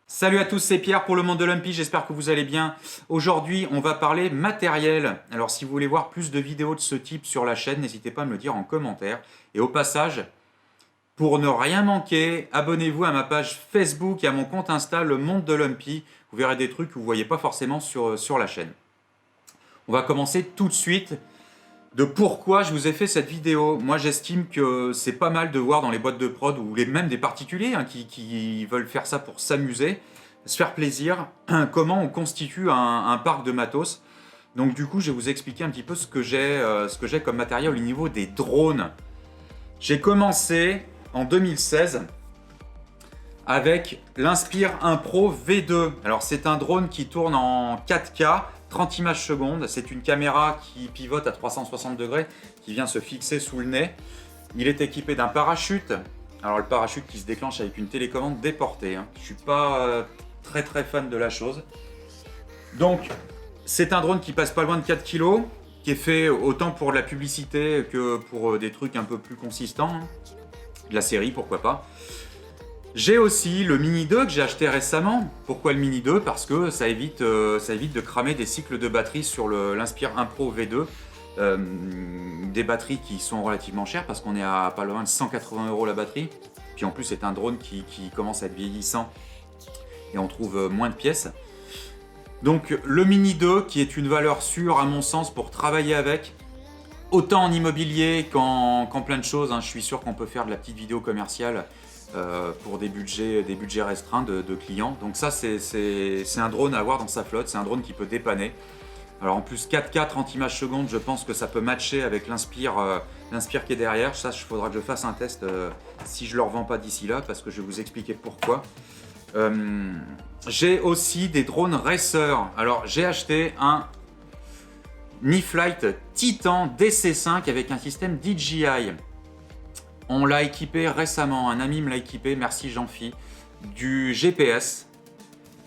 Salut à tous, c'est Pierre pour le monde de l'Umpy, j'espère que vous allez bien. Aujourd'hui, on va parler matériel. Alors si vous voulez voir plus de vidéos de ce type sur la chaîne, n'hésitez pas à me le dire en commentaire. Et au passage, pour ne rien manquer, abonnez-vous à ma page Facebook et à mon compte Insta, le monde de l'Umpy. Vous verrez des trucs que vous ne voyez pas forcément sur la chaîne. On va commencer tout de suite de pourquoi je vous ai fait cette vidéo. Moi, j'estime que c'est pas mal de voir dans les boîtes de prod ou même des particuliers qui veulent faire ça pour s'amuser, se faire plaisir, comment on constitue un parc de matos. Donc du coup, je vais vous expliquer un petit peu ce que j'ai comme matériel au niveau des drones. J'ai commencé en 2016 avec l'Inspire 1 Pro V2. Alors c'est un drone qui tourne en 4K, 30 images secondes. C'est une caméra qui pivote à 360 degrés, qui vient se fixer sous le nez. Il est équipé d'un parachute. Alors le parachute qui se déclenche avec une télécommande déportée. Je ne suis pas très fan de la chose. Donc c'est un drone qui passe pas loin de 4 kg, qui est fait autant pour de la publicité que pour des trucs un peu plus consistants. De la série, pourquoi pas. J'ai aussi le Mini 2 que j'ai acheté récemment. Pourquoi le Mini 2? Parce que ça évite de cramer des cycles de batterie sur l'Inspire 1 Pro V2. Des batteries qui sont relativement chères parce qu'on est à pas loin de 180 € la batterie. Puis en plus c'est un drone qui commence à être vieillissant et on trouve moins de pièces. Donc le Mini 2 qui est une valeur sûre à mon sens pour travailler avec. Autant en immobilier qu'en plein de choses. Je suis sûr qu'on peut faire de la petite vidéo commerciale pour des budgets restreints de clients. Donc ça c'est un drone à avoir dans sa flotte, c'est un drone qui peut dépanner. Alors en plus 4K 30 images secondes, je pense que ça peut matcher avec l'Inspire qui est derrière. Ça, il faudra que je fasse un test si je ne le revends pas d'ici là, parce que je vais vous expliquer pourquoi. J'ai aussi des drones racer. Alors j'ai acheté un Niflight Titan DC5 avec un système DJI. On l'a équipé récemment, un ami me l'a équipé, merci Jean-Phi, du GPS.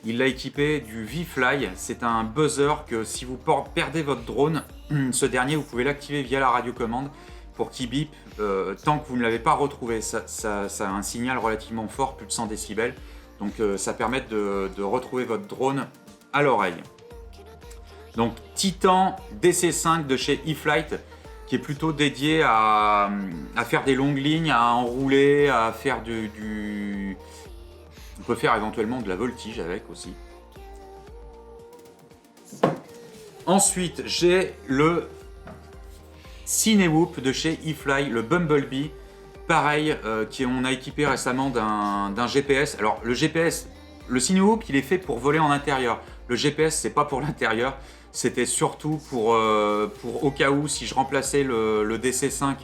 Il l'a équipé du V-Fly, c'est un buzzer que si vous perdez votre drone, ce dernier vous pouvez l'activer via la radiocommande pour qu'il bip tant que vous ne l'avez pas retrouvé. Ça a un signal relativement fort, plus de 100 décibels, donc ça permet de retrouver votre drone à l'oreille. Donc Titan DC5 de chez eFlight, qui est plutôt dédié à faire des longues lignes, à enrouler, à faire on peut faire éventuellement de la voltige avec aussi. Ensuite, j'ai le Cinewoop de chez eFly, le Bumblebee, pareil, on a équipé récemment d'un GPS. Alors le GPS, le Cinewoop, il est fait pour voler en intérieur. Le GPS, c'est pas pour l'intérieur. C'était surtout pour au cas où, si je remplaçais le DC5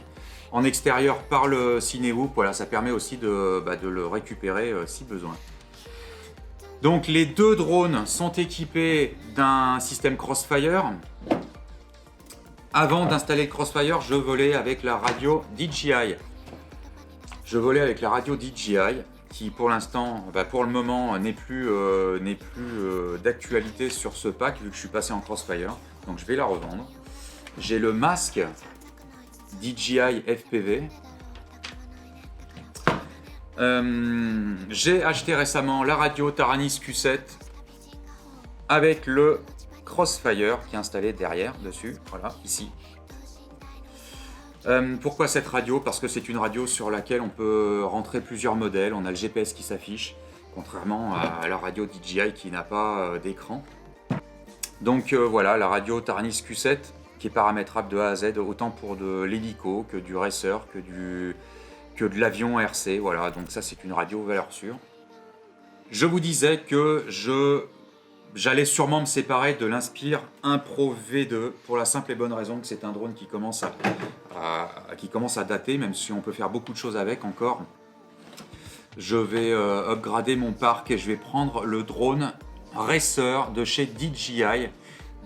en extérieur par le Cinewoop, voilà, ça permet aussi de le récupérer si besoin. Donc les deux drones sont équipés d'un système Crossfire. Avant d'installer le Crossfire, je volais avec la radio DJI. Qui pour l'instant, pour le moment, n'est plus d'actualité sur ce pack vu que je suis passé en Crossfire. Donc je vais la revendre. J'ai le masque DJI FPV. J'ai acheté récemment la radio Taranis Q7 avec le Crossfire qui est installé derrière, dessus, voilà, ici. Pourquoi cette radio? Parce que c'est une radio sur laquelle on peut rentrer plusieurs modèles. On a le GPS qui s'affiche, contrairement à la radio DJI qui n'a pas d'écran. Donc voilà, la radio Taranis Q7 qui est paramétrable de A à Z, autant pour de l'hélico que du racer, que de l'avion RC. Voilà, donc ça c'est une radio valeur sûre. Je vous disais que j'allais sûrement me séparer de l'Inspire 1 Pro V2 pour la simple et bonne raison que c'est un drone qui commence à dater, même si on peut faire beaucoup de choses avec encore. Je vais upgrader mon parc et je vais prendre le drone Racer de chez DJI.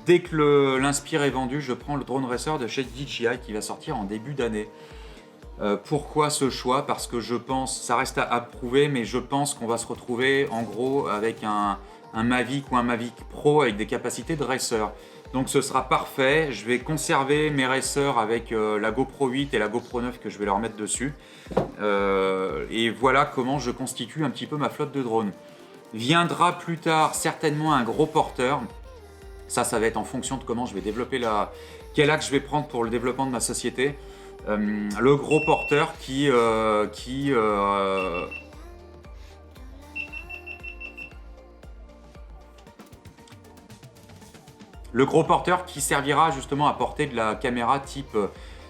Dès que l'Inspire est vendu, je prends le drone Racer de chez DJI qui va sortir en début d'année. Pourquoi ce choix? Parce que je pense, ça reste à prouver, mais je pense qu'on va se retrouver en gros avec un Mavic ou un Mavic Pro avec des capacités de racer. Donc ce sera parfait, je vais conserver mes racers avec la GoPro 8 et la GoPro 9 que je vais leur mettre dessus. Et voilà comment je constitue un petit peu ma flotte de drones. Viendra plus tard certainement un gros porteur. Ça va être en fonction de comment je vais développer quel axe je vais prendre pour le développement de ma société. Le gros porteur qui servira justement à porter de la caméra type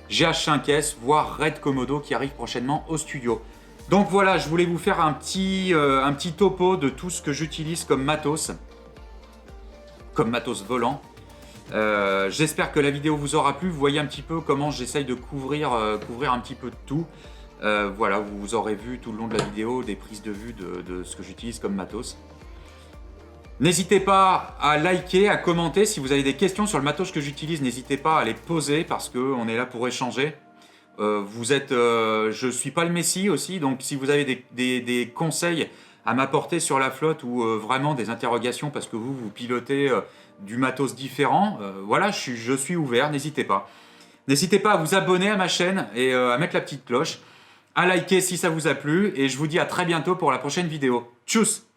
GH5S, voire Red Komodo qui arrive prochainement au studio. Donc voilà, je voulais vous faire un petit topo de tout ce que j'utilise comme matos volant. J'espère que la vidéo vous aura plu. Vous voyez un petit peu comment j'essaye de couvrir un petit peu de tout. Voilà, vous aurez vu tout le long de la vidéo des prises de vue de ce que j'utilise comme matos. N'hésitez pas à liker, à commenter. Si vous avez des questions sur le matos que j'utilise, n'hésitez pas à les poser parce qu'on est là pour échanger. Je suis pas le messie aussi, donc si vous avez des conseils à m'apporter sur la flotte ou vraiment des interrogations parce que vous pilotez du matos différent, voilà, je suis ouvert, n'hésitez pas. N'hésitez pas à vous abonner à ma chaîne et à mettre la petite cloche, à liker si ça vous a plu et je vous dis à très bientôt pour la prochaine vidéo. Tchuss!